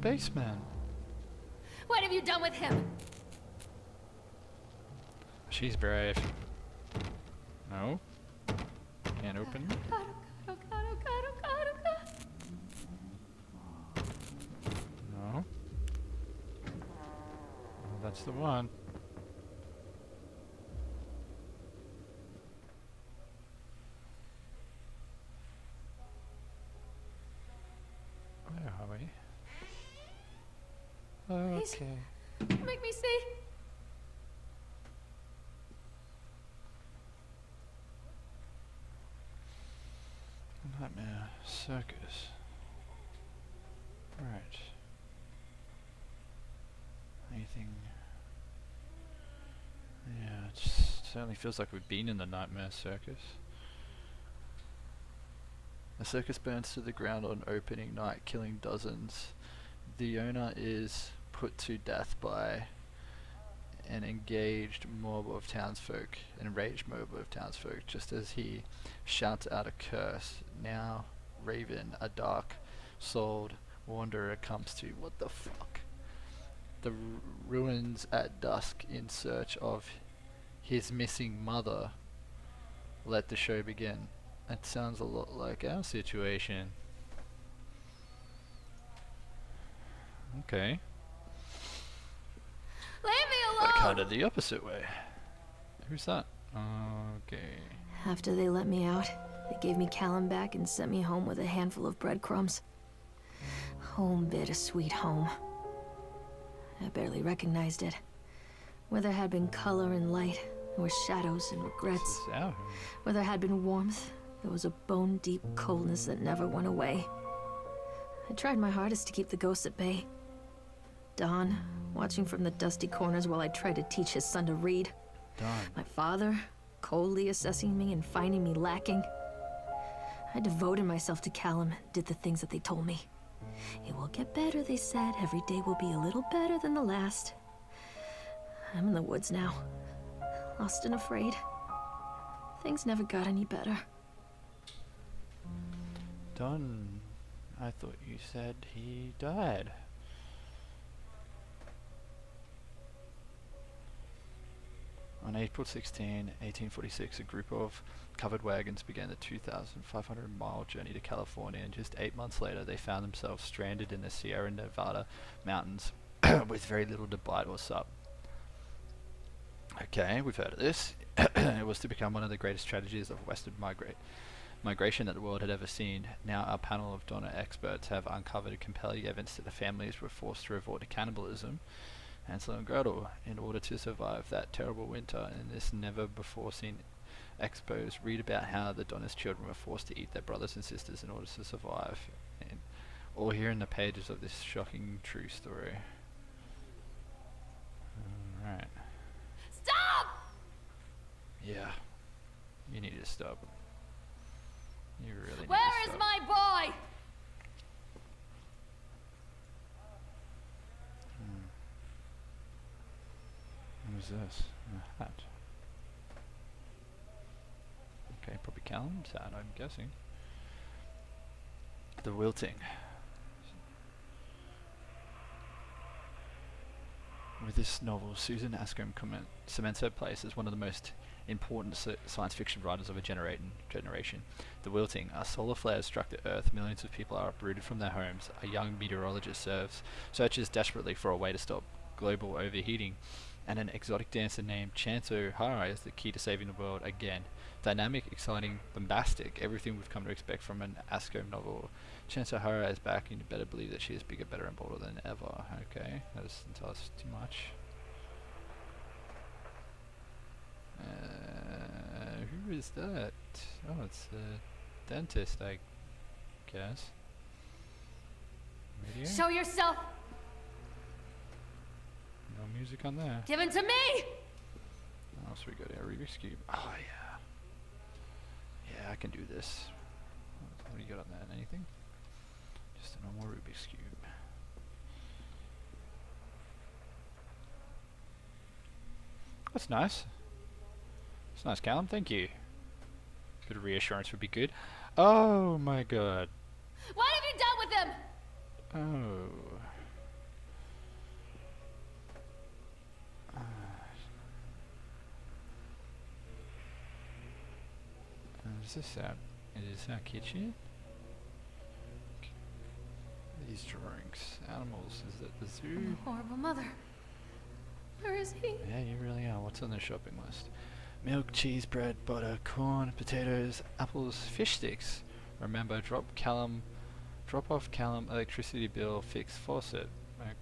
spaceman. What have you done with him? She's brave. No. Can't open. Oh God, oh God, oh God, oh God, oh God, oh God. No. Well, that's the one. Where are we? Okay. Make me see. Nightmare Circus. Right. Anything? Yeah, it certainly feels like we've been in the Nightmare Circus. The circus burns to the ground on opening night, killing dozens. The owner is put to death by an enraged mob of townsfolk, just as he shouts out a curse. Now Raven, a dark-souled wanderer, comes to what the fuck? The ruins at dusk in search of his missing mother. Let the show begin. That sounds a lot like our situation. Okay. Leave me But alone! kind of the opposite way. Who's that? Okay. After they let me out, they gave me Callum back and sent me home with a handful of breadcrumbs. Home, bittersweet home. I barely recognized it. Where there had been color and light, there were shadows and regrets. This is our home. Where there had been warmth, there was a bone-deep coldness that never went away. I tried my hardest to keep the ghosts at bay. Don, watching from the dusty corners while I tried to teach his son to read. Done. My father, coldly assessing me and finding me lacking. I devoted myself to Callum and did the things that they told me. It will get better, they said. Every day will be a little better than the last. I'm in the woods now, lost and afraid. Things never got any better. Don, I thought you said he died. On April 16, 1846, a group of covered wagons began the 2,500-mile journey to California, and just 8 months later they found themselves stranded in the Sierra Nevada mountains with very little to bite or sup. Okay, we've heard of this. It was to become one of the greatest tragedies of western migration that the world had ever seen. Now our panel of Donner experts have uncovered compelling evidence that the families were forced to resort to cannibalism, Hansel and Gretel, in order to survive that terrible winter. In this never-before-seen expose, read about how the Donner's children were forced to eat their brothers and sisters in order to survive. And all here in the pages of this shocking true story. Alright. Stop! Yeah. You need to stop. You really need to Where stop. is my boy? Who's this? A hat. Okay, probably Callum's hat, I'm guessing. The wilting. With this novel, Susan Askam cements her place as one of the most important science fiction writers of a generation. The wilting, a solar flare struck the Earth. Millions of people are uprooted from their homes. A young meteorologist searches desperately for a way to stop global overheating, and an exotic dancer named Chance O'Hara is the key to saving the world again. Dynamic, exciting, bombastic, everything we've come to expect from an Askam novel. Chance O'Hara is back, and you better believe that she is bigger, better, and bolder than ever. Okay, that doesn't tell us too much. Who is that? Oh, it's the dentist, I guess. Radio? Show yourself! No music on there. Give it to me! What else we got here? Rubik's Cube. Oh, yeah. Yeah, I can do this. What do you got on that? Anything? Just a normal Rubik's Cube. That's nice. That's nice, Callum. Thank you. Bit of reassurance would be good. Oh my god. What have you done with him? Oh. Is this our? Is this our kitchen? These drawings, animals. Is it the zoo? I'm a horrible mother. Where is he? Yeah, you really are. What's on the shopping list? Milk, cheese, bread, butter, corn, potatoes, apples, fish sticks. Remember, drop off Callum, electricity bill, fix faucet. Like,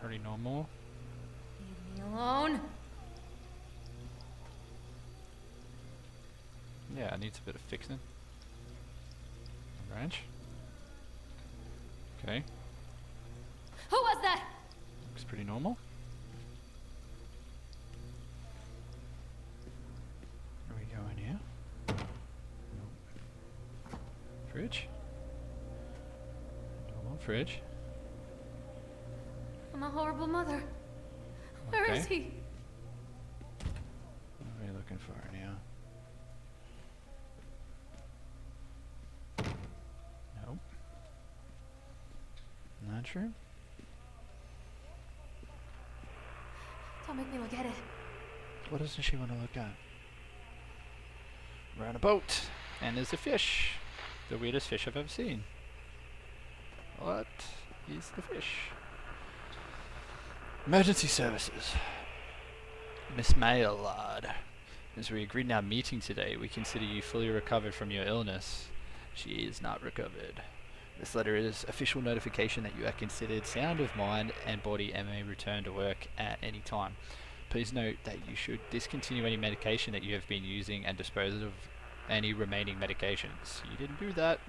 pretty normal. Leave me alone. Yeah, it needs a bit of fixing. Ranch. Okay, Who was that? looks pretty normal. Where we going here? Nope. Fridge. Normal fridge. I'm a horrible mother. Where is Okay. he? What are we looking for now? Nope. Not true. Don't make me look at it. What doesn't she want to look at? We're on a boat, and there's a fish. The weirdest fish I've ever seen. What is the fish? Emergency services. Miss Maillard. As we agreed in our meeting today, we consider you fully recovered from your illness. She is not recovered. This letter is official notification that you are considered sound of mind and body and may return to work at any time. Please note that you should discontinue any medication that you have been using and dispose of any remaining medications. You didn't do that.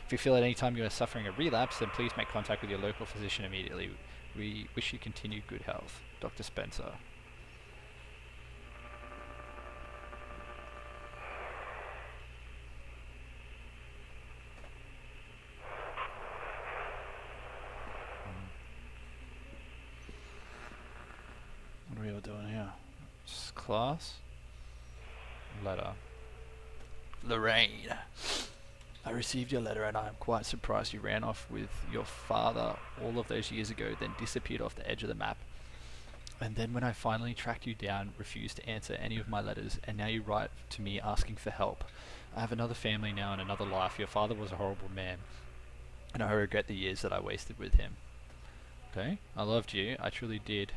If you feel at any time you are suffering a relapse, then please make contact with your local physician immediately. We wish you continued good health. Dr. Spencer. What are we all doing here? Class? Letter. Lorraine. I received your letter and I am quite surprised you ran off with your father all of those years ago, then disappeared off the edge of the map. And then when I finally tracked you down, refused to answer any of my letters, and now you write to me asking for help. I have another family now and another life. Your father was a horrible man, and I regret the years that I wasted with him. Okay? I loved you, I truly did,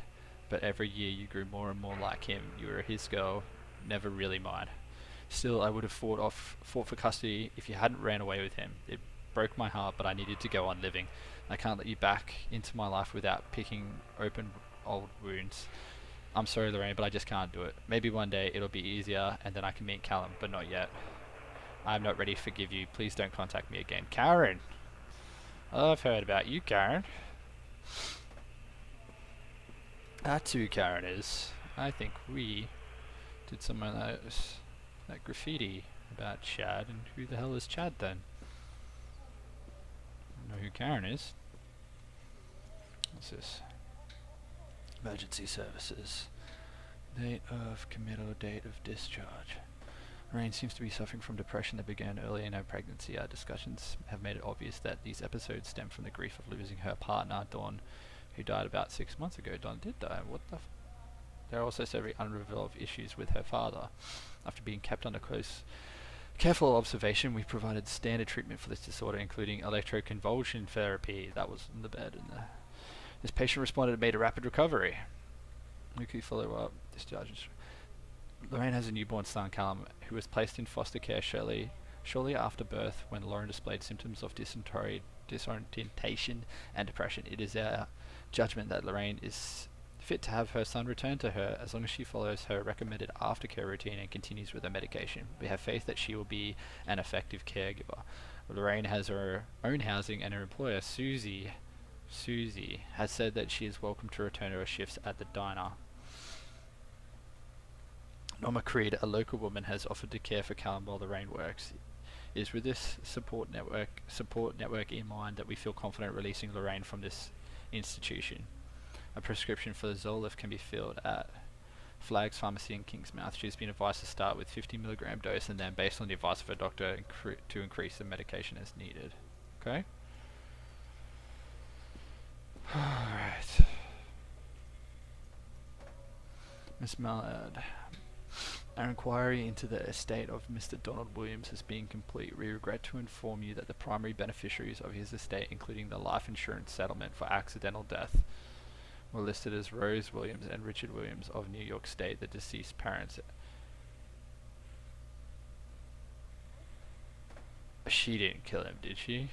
but every year you grew more and more like him. You were his girl, never really mine. Still, I would have fought for custody if you hadn't ran away with him. It broke my heart, but I needed to go on living. I can't let you back into my life without picking open old wounds. I'm sorry, Lorraine, but I just can't do it. Maybe one day it'll be easier, and then I can meet Callum, but not yet. I'm not ready to forgive you. Please don't contact me again. Karen! I've heard about you, Karen. That's who Karen is. I think we did some of that graffiti about Chad, and who the hell is Chad then? I don't know who Karen is. What's this? Emergency services. Date of committal, date of discharge. Lorraine seems to be suffering from depression that began early in her pregnancy. Our discussions have made it obvious that these episodes stem from the grief of losing her partner, Dawn, who died about 6 months ago. Dawn did die. What the There are also several unresolved issues with her father. After being kept under careful observation, we provided standard treatment for this disorder, including electroconvulsion therapy. That was in the bed. This patient responded and made a rapid recovery. Weekly follow-up, discharge. Lorraine has a newborn son, Callum, who was placed in foster care shortly after birth when Lauren displayed symptoms of disorientation and depression. It is our judgment that Lorraine is fit to have her son returned to her as long as she follows her recommended aftercare routine and continues with her medication. We have faith that she will be an effective caregiver. Lorraine has her own housing, and her employer, Susie, has said that she is welcome to return to her shifts at the diner. Norma Creed, a local woman, has offered to care for Callum while Lorraine works. It is with this support network in mind that we feel confident releasing Lorraine from this institution. A prescription for Zoloft can be filled at Flags Pharmacy in Kingsmouth. She has been advised to start with 50 milligram dose and then, based on the advice of her doctor, to increase the medication as needed. Okay? Alright. Miss Mallard. Our inquiry into the estate of Mr. Donald Williams has been complete. We regret to inform you that the primary beneficiaries of his estate, including the life insurance settlement for accidental death, were listed as Rose Williams and Richard Williams of New York State, the deceased parents. She didn't kill him, did she?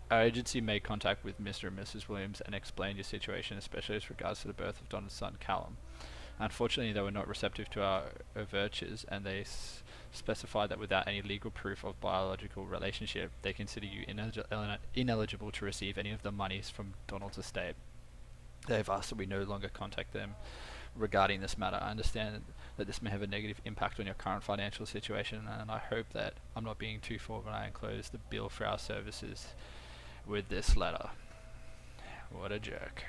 Our agency made contact with Mr. and Mrs. Williams and explained your situation, especially as regards to the birth of Donald's son, Callum. Unfortunately, they were not receptive to our overtures, and they specified that without any legal proof of biological relationship, they consider you ineligible to receive any of the monies from Donald's estate. They have asked that we no longer contact them regarding this matter. I understand that this may have a negative impact on your current financial situation, and I hope that I'm not being too forward when I enclose the bill for our services with this letter. What a jerk.